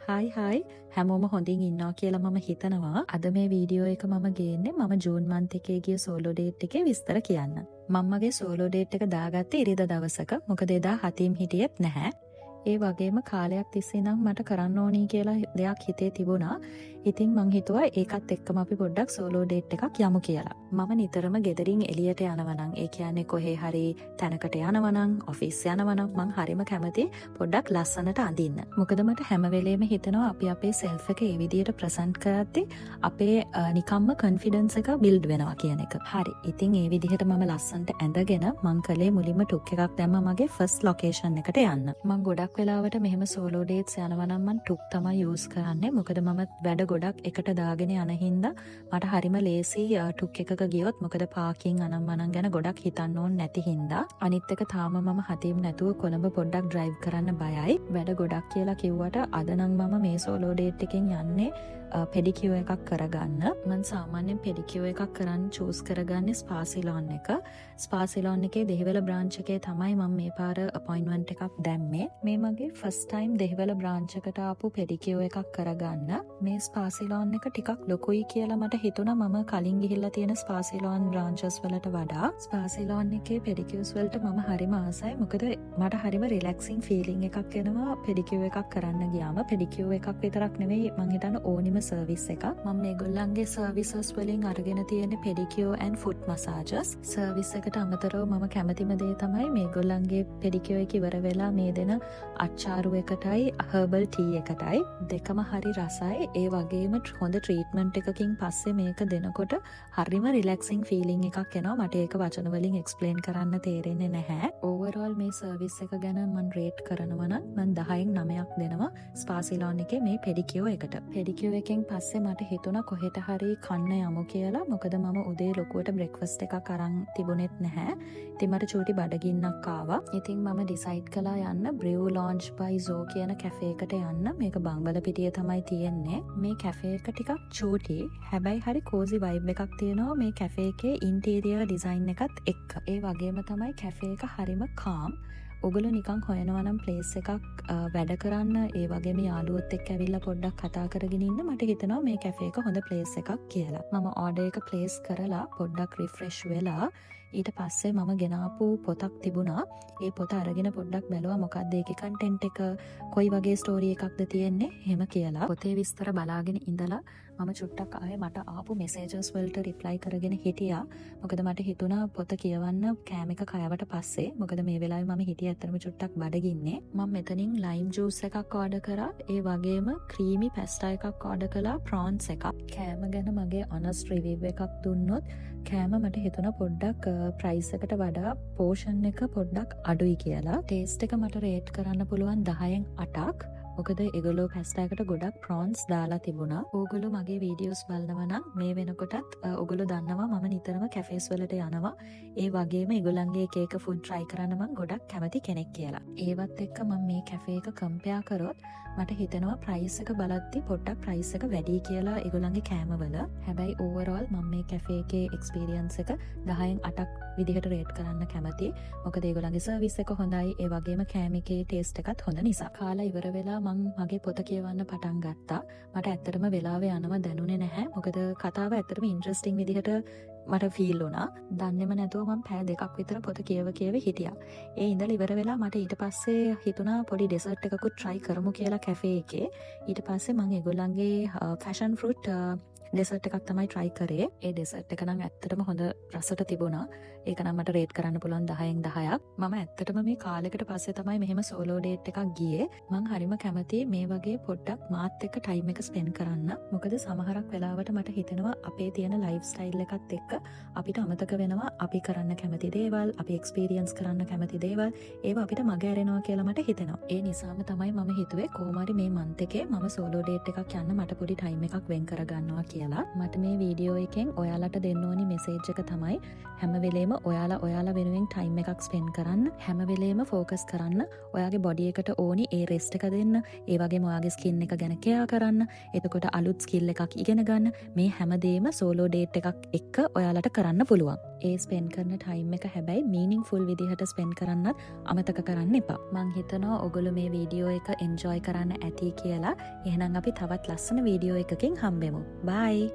හයි හැමෝම හොඳින් ඉන්නවා කියලා මම හිතනවා. අද මේ වීඩියෝ එක මම ගේන්නේ මම ජූන් මන්ත් එකේ ගිය සෝලෝ ඩේට් එකේ විස්තර කියන්න. මම මගේ සෝලෝ ඩේට් එක දාගත්තේ ඉරිදා දවසක. මොකද එදා හතිම් හිටියෙත් නැහැ. ඒ වගේම කාලයක් තිස්සේ නම් මට කරන්න ඕනි කියලා දෙයක් හිතේ තිබුණා. ඉතින් මං හිතුවා ඒකත් එක්කම අපි පොඩ්ඩක් සෝලෝ ඩේට් එකක් යමු කියලා. මම නිතරම ගෙදරින් එළියට යනවා නම්, ඒ කියන්නේ කොහේ හරි තැනකට යනවා නම්, ඔෆිස් යනවා නම් මං හරිම කැමති පොඩ්ඩක් ලස්සනට අඳින්න. මොකද මට හැම වෙලේම හිතෙනවා අපි අපේ සෙල්ෆ් එක ඒ විදිහට ප්‍රසන්ට් කරද්දී අපේ නිකම්ම කොන්ෆිඩන්ස් එක බිල්ඩ් වෙනවා කියන එක. හරි. ඉතින් ඒ විදිහට මම ලස්සනට ඇඳගෙන මං කලේ මුලින්ම ටුක් එකක් දැම්මා මගේ ෆස්ට් ලොකේෂන් එකට යන්න. මං ගොඩක් වෙලාවට මෙහෙම සෝලෝ ඩේට්ස් යනවා නම් මං ටුක් තමයි යූස් කරන්නේ. මොකද මම වැඩ ගොඩක් එකට දාගෙන යන හින්දා මට හරිම ලේසි ටුක් එකක ගියොත්. මොකද පාකින් අනම්මනම් ගැන ගොඩක් හිතන්න ඕනේ නැති හින්දා. අනිත් එක තාම මම හතිම් නැතුව කොළඹ පොඩ්ඩක් ඩ්‍රයිව් කරන්න බයයි. වැඩ ගොඩක් කියලා කිව්වට අද නම් මම මේ සෝලෝ ඩේට් එකෙන් යන්නේ පෙඩිකියෝ එකක් කරගන්න. මම සාමාන්‍යයෙන් පෙඩිකියෝ එකක් කරන්න චූස් කරගන්නේ ස්පා සිලෝන් එක. ස්පා සිලෝන් එකේ දෙහිවල බ්‍රාන්ච් එකේ තමයි මම මේ පාර අපොයින්ට්මන්ට් එකක් දැම්මේ. මේ මගේ ෆස්ට් ටයිම් දෙහිවල බ්‍රාන්ච් එකට ආපු පෙඩිකියෝ එකක් කරගන්න. මේ ස්පා සිලෝන් එක ටිකක් ලොකුයි කියලා මට හිතුණා. මම කලින් ගිහිල්ලා තියෙන ස්පා සිලෝන් බ්‍රාන්චස් වලට වඩා ස්පා සිලෝන් එකේ පෙඩිකියෝස් වලට මම හරිම ආසයි. මොකද මට හරිම රිලැක්සින් ෆීලිං එකක් එනවා පෙඩිකියෝ එකක් කරන්න ගියාම. පෙඩිකියෝ එකක් විතරක් නෙවෙයි මං හිතන්නේ ඕනිම සර්විස් එකක්. මම මේගොල්ලන්ගේ සර්විසස් වලින් අරගෙන තියෙන පෙඩිකියෝ ඇන්ඩ් ෆුට් මසාජස්. සර්විස් එකට අමතරව මම කැමතිම දේ තමයි මේගොල්ලන්ගේ පෙඩිකියෝ එක ඉවර වෙලා මේ දෙන අච්චාරු එකටයි හර්බල් ටී එකටයි. දෙකම හරි රසයි. ඒ වගේම හොඳ ට්‍රීට්මන්ට් එකකින් පස්සේ මේක දෙනකොට හරිම රිලැක්සින් ෆීලිං එකක් එනවා. මට ඒක වචන වලින් එක්ස්ප්ලেইন කරන්න තේරෙන්නේ නැහැ. ඕවර්ऑල් මේ සර්විස් එක ගැන මම රේට් කරනවා නම් මම 10න් 9ක් දෙනවා ස්පා සිලෝන් එකේ මේ පෙඩිකියෝ එකට. පෙඩිකියෝ එකෙන් පස්සේ මට හිතුණා කොහෙට හරි කන්න යමු කියලා. මොකද මම උදේ ලොකුවට බ්‍රෙක්ෆාස්ට් එකක් අරන් තිබුණෙත් නැහැ. ඉතින් මට චූටි බඩගින්නක් ආවා. ඉතින් මම ඩිසයිඩ් කළා යන්න බ්‍රිව් ලොන්ජ් බයි සෝ කියන කැෆේ එකට යන්න. මේක බංබලපිටියේ තමයි තියෙන්නේ. මේ කැෆේ එක ටිකක් චූටි. හැබැයි හරි කෝසි වයිබ් එකක් තියෙනවා මේ කැෆේ එකේ ඉන්ටීරියර් ඩිසයින් එකත් එක්ක. ඒ වගේම තමයි කැෆේ එක හරිම කාම්. ඔගොල්ලෝ නිකන් හොයනවා නම් ප්ලේස් එකක් වැඩ කරන්න, ඒ වගේම යාළුවොත් එක්ක ඇවිල්ලා පොඩ්ඩක් කතා කරගෙන ඉන්න මට හිතෙනවා මේ කැෆේ එක හොඳ ප්ලේස් එකක් කියලා. මම ඕඩර් එක ප්ලේස් කරලා පොඩ්ඩක් රිෆ්‍රෙෂ් වෙලා ඊට පස්සේ මම ගෙනාපු පොතක් තිබුණා. ඒ පොත අරගෙන පොඩ්ඩක් බැලුවා මොකක්ද ඒකේ කන්ටෙන්ට් එක, කොයි වගේ ස්ටෝරි එකක්ද තියෙන්නේ එහෙම කියලා. පොතේ විස්තර බලාගෙන ඉඳලා මම චුට්ටක් ආයේ මට ආපු මෙසේජස් වලට රිප්ලයි කරගෙන හිටියා. මොකද මට හිතුණා පොත කියවන්න කෑම එක කෑවට පස්සේ. මොකද මේ වෙලාවේ මම හිටියේ ඇත්තටම චුට්ටක් බඩගින්නේ. මම මෙතනින් ලයිම් ජූස් එකක් ඕඩර් කරා. ඒ වගේම ක්‍රීමි පැස්ටා එකක් ඕඩර් කළා, ප්‍රෝන්ස් එකක්. කෑම ගැන මගේ ඔනස්ට් රිවිව් එකක් දුන්නොත් කෑම මට හිතුණා පොඩ්ඩක් ප්‍රයිස් එකට වඩා පෝෂන් එක පොඩ්ඩක් අඩුයි කියලා. ටේස්ට් එක මට රේට් කරන්න පුළුවන් 10න් 8ක්. මොකද ඒගොල්ලෝ පැස්ටාකට ගොඩක් ප්‍රෝන්ස් දාලා තිබුණා. ඕගොල්ලෝ මගේ වීඩියෝස් බලනවා නම් මේ වෙනකොටත් ඕගොල්ලෝ දන්නවා මම නිතරම කැෆේස් වලට යනවා. ඒ වගේම ඒගොල්ලන්ගේ එක එක ෆුඩ් try කරන්න මම ගොඩක් කැමති කෙනෙක් කියලා. ඒවත් එක්ක මම මේ කැෆේ එක කම්පෙයාර් කරොත් මට හිතෙනවා ප්‍රයිස් එක බලද්දි පොඩ්ඩක් ප්‍රයිස් එක වැඩි කියලා ඒගොල්ලන්ගේ කෑමවල. හැබැයි ඕවර්ऑල් මම මේ කැෆේ එකේ එක්ස්පීරියන්ස් එක 10න් 8ක් විදිහට රේට් කරන්න කැමතියි. මොකද ඒගොල්ලන්ගේ සර්විස් එක හොඳයි. ඒ වගේම කෑම එකේ ටේස්ට් එකත් හොඳ නිසා. කාලා ඉවර වෙලා මං මගේ පොත කියවන්න පටන් ගත්තා. මට ඇත්තටම වෙලාවේ යනවා දැනුනේ නැහැ. මොකද කතාව ඇත්තටම ඉන්ට්‍රස්ටිං විදිහට මට ෆීල් වුණා. දන්නේම නැතුව මම පැය 2ක් විතර පොත කියව හිටියා. ඒ ඉඳලා ඉවර වෙලා මට ඊට පස්සේ හිතුණා පොඩි ඩෙසර්ට් එකකුත් try කරමු කියලා කැෆේ එකේ. ඊට පස්සේ මම ඒගොල්ලන්ගේ ෆැෂන් ෆෘට් ඩෙසර්ට් එකක් තමයි try කරේ. ඒ ඩෙසර්ට් එක නම් ඇත්තටම හොඳ රසට තිබුණා. ඒක නම් මට රේට් කරන්න පුළුවන් 10න් 10ක්. මම ඇත්තටම මේ කාලෙකට පස්සේ තමයි මෙහෙම සෝලෝ ඩේට් එකක් ගියේ. මං හරිම කැමතියි මේ වගේ පොඩ්ඩක් මාත් එක්ක ටයිම් එක ස්පෙන්ඩ් කරන්න. මොකද සමහරක් වෙලාවට මට හිතෙනවා අපේ තියෙන ලයිෆ් ස්ටයිල් එකත් එක්ක අපිට අමතක වෙනවා අපි කරන්න කැමති දේවල්, අපි එක්ස්පීරියන්ස් කරන්න කැමති දේවල්, ඒවා අපිට මග ඇරෙනවා කියලා මට හිතෙනවා. ඒ නිසාම තමයි මම හිතුවේ කොහොම හරි මේ මන්ත් එකේ මම සෝලෝ ඩේට් එකක් යන්න මට පොඩි ටයිම් එකක් වෙන් කරගන්නවා කියලා. මට මේ වීඩියෝ එකෙන් ඔයාලට දෙන්න ඕනි මෙසේජ් එක තමයි හැම වෙලේම ඔයාලා වෙනුවෙන් ටයිම් එකක් ස්පෙන්ඩ් කරන්න, හැම වෙලේම ෆෝකස් කරන්න, ඔයාගේ බොඩි එකට ඕනි ඒ රෙස්ට් එක දෙන්න, ඒ වගේම ඔයාගේ ස්කින් එක ගැන කෙයා කරන්න, එතකොට අලුත් ස්කිල් එකක් ඉගෙන ගන්න. මේ හැමදේම සෝලෝ ඩේට් එකක් එක්ක ඔයාලට කරන්න පුළුවන්. ඒ ස්පෙන්ඩ් කරන ටයිම් එක හැබැයි මීනින්ග්ෆුල් විදිහට ස්පෙන්ඩ් කරන්නත් අමතක කරන්න එපා. මං හිතනවා ඔගොල්ලෝ මේ වීඩියෝ එක එන්ජොයි කරන්න ඇති කියලා. එහෙනම් අපි තවත් ලස්සන වීඩියෝ එකකින් හම්බෙමු. බයි.